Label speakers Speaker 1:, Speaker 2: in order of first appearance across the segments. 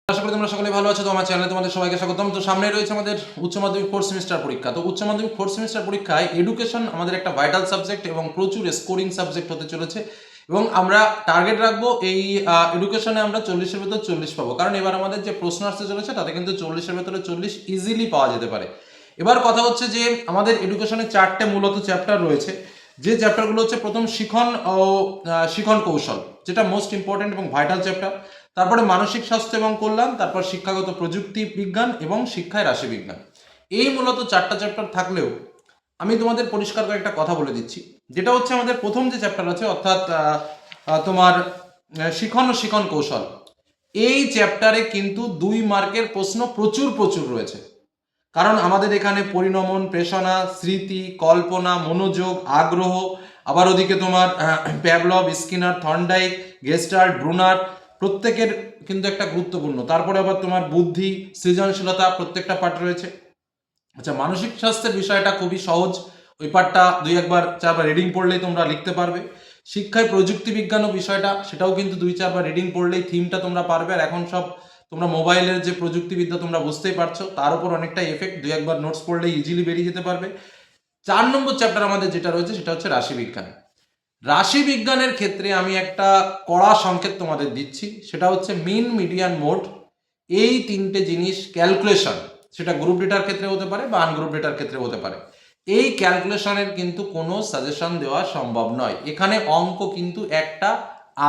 Speaker 1: আশা করি তোমরা সকলে ভালো আছো। তো আমার চ্যানেলে তোমাদের সবাইকে স্বাগতম। তো সামনে রয়েছে আমাদের উচ্চ মাধ্যমিক 4th সেমিস্টার পরীক্ষা। তো উচ্চ মাধ্যমিক 4th সেমিস্টার পরীক্ষায় এডুকেশন আমাদের একটা ভাইটাল সাবজেক্ট এবং প্রচুর স্কোরিং সাবজেক্ট হতে চলেছে, এবং আমরা টার্গেট রাখবো এই এডুকেশনে আমরা 40-এর ভেতর 40 পাবো, কারণ এবার আমাদের যে প্রশ্ন আসতে চলেছে তাতে কিন্তু 40-এর ভেতরে 40 ইজিলি পাওয়া যেতে পারে। এবার কথা হচ্ছে যে আমাদের এডুকেশনে 4টে মূলত চ্যাপ্টার রয়েছে, যে চ্যাপ্টারগুলো হচ্ছে প্রথম শিখন ও শিখন কৌশল, যেটা মোস্ট ইম্পর্টেন্ট এবং ভাইটাল চ্যাপ্টার। তারপরে মানসিক স্বাস্থ্য এবং কল্যাণ, তারপর শিক্ষাগত প্রযুক্তি বিজ্ঞান এবং শিক্ষায় রাশিবিজ্ঞান। এই মূলত 4টা চ্যাপ্টার থাকলেও আমি তোমাদের পরিষ্কার করে একটা কথা বলে দিচ্ছি, যেটা হচ্ছে আমাদের প্রথম যে চ্যাপ্টার আছে, অর্থাৎ তোমার শিখন ও শিখন কৌশল, এই চ্যাপ্টারে কিন্তু 2 মার্কের প্রশ্ন প্রচুর প্রচুর রয়েছে। কারণ আমাদের এখানে পরিণমন, প্রেষণা, স্মৃতি, কল্পনা, মনোযোগ, আগ্রহ, আবার ওদিকে তোমার Pavlov, Skinner, Thorndike, gestalt, Bruner, প্রত্যেকের কিন্তু একটা গুরুত্বপূর্ণ। তারপরে আবার তোমার বুদ্ধি, সৃজনশীলতা, প্রত্যেকটা পার্ট রয়েছে। আচ্ছা, মানসিক স্বাস্থ্যের বিষয়টা খুবই সহজ, ওই পার্টটা 2-1 4বার রিডিং পড়লেই তোমরা লিখতে পারবে। শিক্ষায় প্রযুক্তি বিজ্ঞান ও বিষয়টা, সেটাও কিন্তু 2-4বার রিডিং পড়লেই থিমটা তোমরা পারবে। আর এখন সব তোমরা মোবাইলের যে প্রযুক্তিবিদ্যা তোমরা বুঝতেই পারছো, তার উপর অনেকটাই এফেক্ট, 2-1 নোটস পড়লেই ইজিলি বেরিয়ে যেতে পারবে। 4 নম্বর চ্যাপ্টার আমাদের যেটা রয়েছে সেটা হচ্ছে রাশিবিজ্ঞান। রাশিবিজ্ঞানের ক্ষেত্রে আমি একটা কড়া সংকেত তোমাদের দিচ্ছি, সেটা হচ্ছে মিন, মিডিয়ান, মোড, এই 3টে জিনিস ক্যালকুলেশন, সেটা গ্রুপ ডেটার ক্ষেত্রে হতে পারে বা আনগ্রুপ ডেটার ক্ষেত্রে হতে পারে, এই ক্যালকুলেশনের কিন্তু কোনো সাজেশন দেওয়া সম্ভব নয়। এখানে অঙ্ক কিন্তু একটা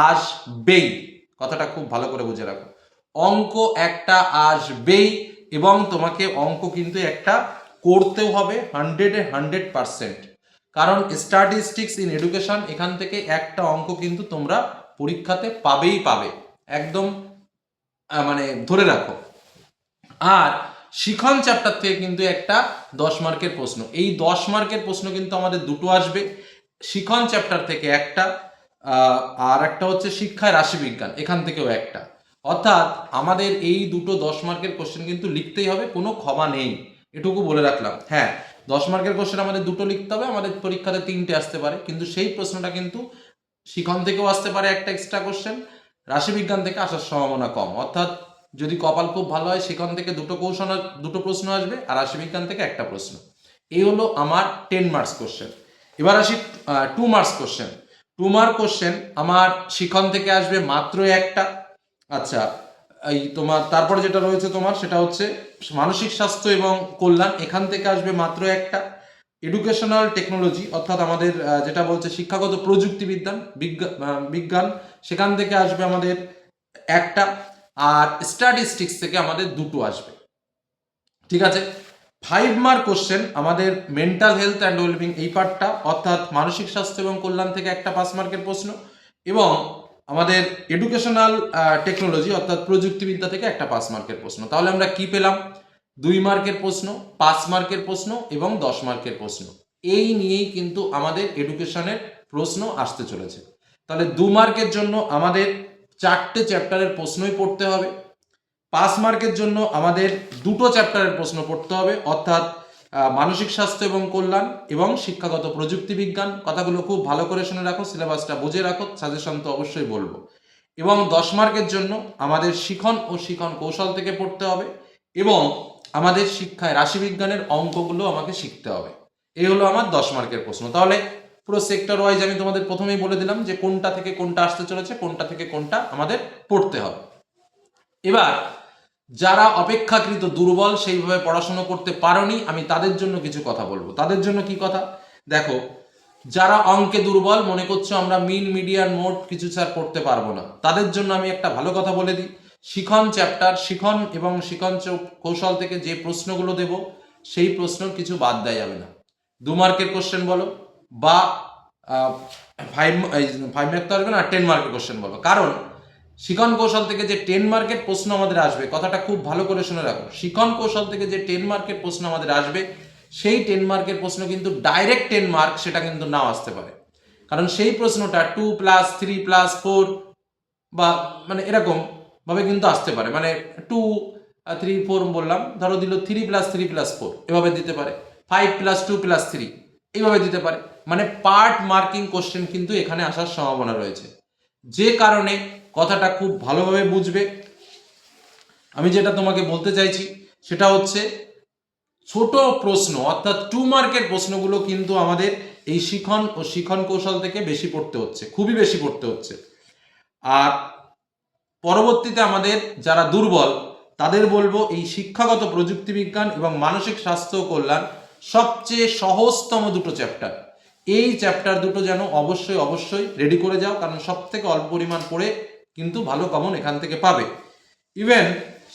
Speaker 1: আসবেই, কথাটা খুব ভালো করে বুঝে রাখো। অঙ্ক একটা আসবেই, এবং তোমাকে অঙ্ক কিন্তু একটা করতেও হবে 100%। কারণ স্ট্যাটিস্টিক্স ইন এডুকেশন, এখান থেকে একটা অঙ্ক কিন্তু তোমরা পরীক্ষাতে পাবেই পাবে, একদম মানে ধরে রাখো। আর শিখন চ্যাপ্টার থেকে কিন্তু একটা 10 মার্কের প্রশ্ন, এই 10 মার্কের প্রশ্ন কিন্তু আমাদের দুটো আসবে। শিখন চ্যাপ্টার থেকে একটা, আর একটা হচ্ছে শিক্ষায় রাশিবিজ্ঞান, এখান থেকেও একটা। অর্থাৎ আমাদের এই দুটো 10 মার্কের কোশ্চেন কিন্তু লিখতেই হবে, কোনো ক্ষমা নেই, এটুকু বলে রাখলাম। হ্যাঁ, 10 মার্কের কোশ্চেন আমাদের দুটো লিখতে হবে, আমাদের পরীক্ষাতে 3টে আসতে পারে, কিন্তু সেই প্রশ্নটা কিন্তু শিখন থেকেও আসতে পারে একটা এক্সট্রা কোশ্চেন, রাশিবিজ্ঞান থেকে আসার সম্ভাবনা কম। অর্থাৎ যদি কপাল খুব ভালো হয় সেখান থেকে দুটো প্রশ্ন আসবে, আর রাশিবিজ্ঞান থেকে একটা প্রশ্ন। এই হলো আমার 10 মার্কস কোশ্চেন। এবার আসি 2 মার্কস কোশ্চেন। 2 মার্ক কোশ্চেন আমার শিখন থেকে আসবে মাত্র একটা। আচ্ছা, এই তোমার তারপরে যেটা রয়েছে তোমার, সেটা হচ্ছে মানসিক স্বাস্থ্য এবং কল্যাণ, এখান থেকে আসবে মাত্র একটা। এডুকেশনাল টেকনোলজি, অর্থাৎ আমাদের যেটা বলছে শিক্ষাগত প্রযুক্তি বিজ্ঞান, সেখান থেকে আসবে আমাদের একটা। আর স্ট্যাটিস্টিক্স থেকে আমাদের দুটো আসবে। ঠিক আছে, 5 মার্ক কোশ্চেন আমাদের মেন্টাল হেলথ অ্যান্ড ওয়েলবিং, এই পার্টটা, অর্থাৎ মানসিক স্বাস্থ্য এবং কল্যাণ থেকে একটা 5 মার্কের প্রশ্ন, এবং আমাদের এডুকেশনাল টেকনোলজি অর্থাৎ প্রযুক্তিবিদ্যা থেকে একটা 5 মার্কের প্রশ্ন। তাহলে আমরা কি পেলাম? 2 মার্কের প্রশ্ন, 5 মার্কের প্রশ্ন এবং 10 মার্কের প্রশ্ন। এই নিয়েই কিন্তু আমাদের এডুকেশনের প্রশ্ন আসতে চলেছে। তাহলে 2 মার্কের জন্য আমাদের 4টে চ্যাপ্টারের প্রশ্নই পড়তে হবে। 5 মার্কের জন্য আমাদের দুটো চ্যাপ্টারের প্রশ্ন পড়তে হবে, অর্থাৎ মানসিক স্বাস্থ্য এবং কল্যাণ এবং শিক্ষাগত প্রযুক্তি বিজ্ঞান। কথাগুলো খুব ভালো করে শুনে রাখো, সিলেবাসটা বুঝে রাখো, সাজেশন তো অবশ্যই বলবো। এবং 10 মার্কের জন্য আমাদের শিখন ও শিখন কৌশল থেকে পড়তে হবে, এবং আমাদের শিক্ষায় রাশিবিজ্ঞানের অঙ্কগুলো আমাকে শিখতে হবে। এই হলো আমার 10 মার্কের প্রশ্ন। তাহলে পুরো সেক্টর ওয়াইজ আমি তোমাদের প্রথমেই বলে দিলাম যে কোনটা থেকে কোনটা আসতে চলেছে, কোনটা থেকে কোনটা আমাদের পড়তে হবে। এবার যারা অপেক্ষাকৃত দুর্বল, সেইভাবে পড়াশোনা করতে পারোনি, আমি তাদের জন্য কিছু কথা বলবো। তাদের জন্য কি কথা? দেখো, যারা অঙ্কে দুর্বল, মনে করছো আমরা মিন, মিডিয়ান, মোড কিছু স্যার পড়তে পারবো না, তাদের জন্য আমি একটা ভালো কথা বলে দিই। শিখন চ্যাপ্টার, শিখন এবং শিখন কৌশল থেকে যে প্রশ্নগুলো দেব, সেই প্রশ্ন কিছু বাদ দেওয়া যাবে না। 2 মার্কের কোশ্চেন বলো বা 5 মার্ক তো আসবে না, 10 মার্কের কোশ্চেন বলো। কারণ শিখন কৌশল থেকে যে 10 মার্কের প্রশ্ন আমাদের আসবে, কথাটা খুব ভালো করে শুনে রাখো, শিখন কৌশল থেকে যে 10 মার্কের প্রশ্ন আমাদের আসবে, সেই 10 মার্কের প্রশ্ন কিন্তু ডাইরেক্ট 10 মার্ক সেটা কিন্তু নাও আসতে পারে। কারণ সেই প্রশ্নটা 2 প্লাস 3 প্লাস 4 বা মানে এরকম ভাবে কিন্তু আসতে পারে, মানে 2 3 4 বললাম, ধরো দিল 3 প্লাস 3 প্লাস 4, এভাবে দিতে পারে, 5 প্লাস 2 প্লাস 3, এইভাবে দিতে পারে। মানে পার্ট মার্কিং কোশ্চেন কিন্তু এখানে আসার সম্ভাবনা রয়েছে, যে কারণে কথাটা খুব ভালোভাবে বুঝবে। আমি যেটা তোমাকে বলতে চাইছি সেটা হচ্ছে ছোট প্রশ্ন অর্থাৎ 2 মার্কের প্রশ্নগুলো কিন্তু আমাদের এই শিখন ও শিখন কৌশল থেকে বেশি পড়তে হচ্ছে, খুবই বেশি পড়তে হচ্ছে। আর পরবর্তীতে আমাদের যারা দুর্বল তাদের বলবো এই শিক্ষাগত প্রযুক্তি বিজ্ঞান এবং মানসিক স্বাস্থ্য ও কল্যাণ সবচেয়ে সহজতম দুটো চ্যাপ্টার, এই চ্যাপ্টার দুটো যেন অবশ্যই অবশ্যই রেডি করে যাও, কারণ সব থেকে অল্প পরিমাণ পড়ে কিন্তু ভালো কমন এখান থেকে পাবে। ইভেন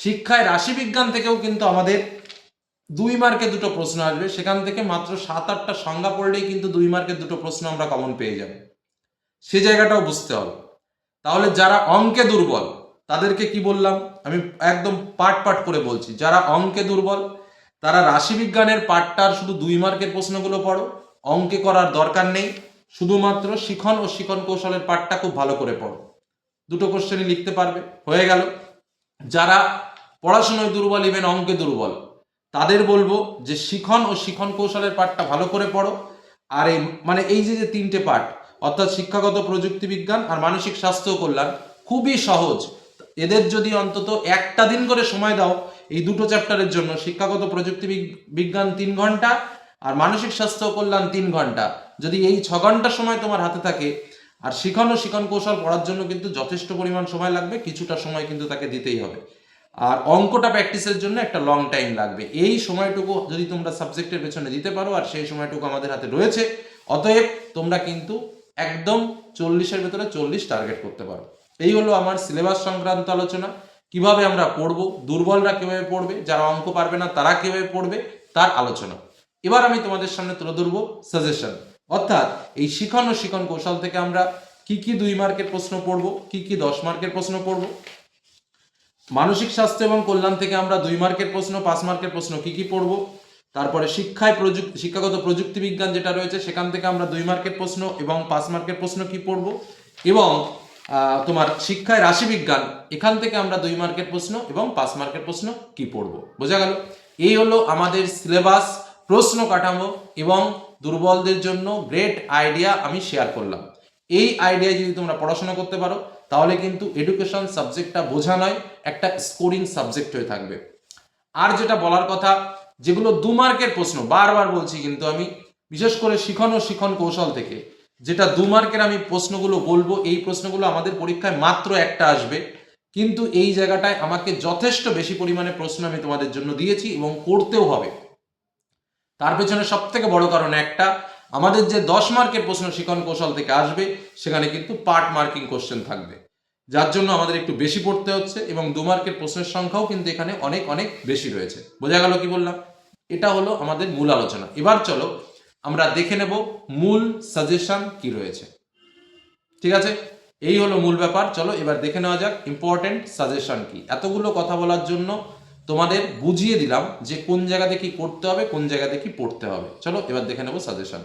Speaker 1: শিক্ষায় রাশিবিজ্ঞান থেকেও কিন্তু আমাদের 2 মার্কে দুটো প্রশ্ন আসবে, সেখান থেকে মাত্র 7-8টা সংজ্ঞা পড়লেই কিন্তু 2 মার্কের দুটো প্রশ্ন আমরা কমন পেয়ে যাব, সে জায়গাটাও বুঝতে হবে। তাহলে যারা অঙ্কে দুর্বল তাদেরকে কি বললাম, আমি একদম পার্ট পার্ট করে বলছি। যারা অঙ্কে দুর্বল তারা রাশিবিজ্ঞানের পার্টটার শুধু 2 মার্কের প্রশ্নগুলো পড়ো, অঙ্কে করার দরকার নেই, শুধুমাত্র শিখন ও শিখন কৌশলের পার্টটা খুব ভালো করে পড়ো, দুটো কোশ্চেনই লিখতে পারবে, হয়ে গেল। যারা পড়াশোনায় দুর্বল ইভেন অঙ্কে দুর্বল তাদের বলবো যে শিখন ও শিখন কৌশলের পার্টটা ভালো করে পড়ো। আর এই মানে এই যে 3টে পার্ট অর্থাৎ শিক্ষাগত প্রযুক্তি বিজ্ঞান আর মানসিক স্বাস্থ্য ও কল্যাণ খুবই সহজ, এদের যদি অন্তত একটা দিন করে সময় দাও এই দুটো চ্যাপ্টারের জন্য, শিক্ষাগত প্রযুক্তি বিজ্ঞান 3 ঘন্টা আর মানসিক স্বাস্থ্য ও কল্যাণ 3 ঘন্টা, যদি এই 6 ঘন্টা সময় তোমার হাতে থাকে, আর শিখন ও শিখন কৌশল পড়ার জন্য কিন্তু যথেষ্ট পরিমাণ সময় লাগবে, কিছুটা সময় কিন্তু তাকে দিতেই হবে। আর অঙ্কটা প্র্যাকটিসের জন্য একটা লং টাইম লাগবে, এই সময়টুকু যদি তোমরা সাবজেক্টের পেছনে দিতে পারো, আর সেই সময়টুকু আমাদের হাতে রয়েছে, অতএব তোমরা কিন্তু একদম 40-এর ভেতরে 40 টার্গেট করতে পারো। এই হলো আমার সিলেবাস সংক্রান্ত আলোচনা, কিভাবে আমরা পড়বো, দুর্বলরা কিভাবে পড়বে, যারা অঙ্ক পারবে না তারা কিভাবে পড়বে, তার আলোচনা। এবার আমি তোমাদের সামনে তুলে ধরবো সাজেশন, অর্থাৎ এই শিখন ও শিখন কৌশল থেকে আমরা কি কি 2 মার্কের প্রশ্ন পড়বো, কি কি 10 মার্কের প্রশ্ন পড়বো, মানসিক স্বাস্থ্য এবং কল্যাণ থেকে আমরা 2 মার্কের প্রশ্ন 5 মার্কের প্রশ্ন কি কি পড়বো, তারপরে শিক্ষাগত প্রযুক্তি বিজ্ঞান যেটা রয়েছে সেখান থেকে আমরা 2 মার্কের প্রশ্ন এবং 5 মার্কের প্রশ্ন কি পড়বো, এবং তোমার শিক্ষায় রাশিবিজ্ঞান এখান থেকে আমরা 2 মার্কের প্রশ্ন এবং 5 মার্কের প্রশ্ন কি পড়বো। বোঝা গেল? এই হলো আমাদের সিলেবাস, প্রশ্ন কাঠামো এবং দুর্বলদের জন্য গ্রেট আইডিয়া আমি শেয়ার করলাম। এই আইডিয়ায় যদি তোমরা পড়াশোনা করতে পারো তাহলে কিন্তু এডুকেশন সাবজেক্টটা বোঝা নয়, একটা স্কোরিং সাবজেক্ট হয়ে থাকবে। আর যেটা বলার কথা, যেগুলো 2 মার্কের প্রশ্ন, বারবার বলছি কিন্তু আমি, বিশেষ করে শিখন ও শিখন কৌশল থেকে যেটা 2 মার্কের আমি প্রশ্নগুলো বলবো, এই প্রশ্নগুলো আমাদের পরীক্ষায় মাত্র একটা আসবে, কিন্তু এই জায়গাটায় আমাকে যথেষ্ট বেশি পরিমাণে প্রশ্ন আমি তোমাদের জন্য দিয়েছি এবং করতেও হবে। তার পেছনে সব থেকে বড় কারণ একটা, আমাদের যে 10 মার্কের প্রশ্ন শিখন কৌশল থেকে আসবে সেখানে কিন্তু পার্ট মার্কিং কোশ্চেন থাকবে, যার জন্য আমাদের একটু বেশি পড়তে হচ্ছে, এবং 2 মার্কের প্রশ্নের সংখ্যাও কিন্তু এখানে অনেক অনেক বেশি রয়েছে। বোঝা গেল কি বললাম? এটা হলো আমাদের মূল আলোচনা। এবার চলো আমরা দেখে নেব মূল সাজেশন কি রয়েছে। ঠিক আছে, এই হলো মূল ব্যাপার। চলো এবার দেখে নেওয়া যাক ইম্পর্টেন্ট সাজেশন কি। এতগুলো কথা বলার জন্য তোমাদের বুঝিয়ে দিলাম যে কোন জায়গাতে কি করতে হবে, কোন জায়গাতে কি পড়তে হবে। চলো এবার দেখে নেব সাজেশন।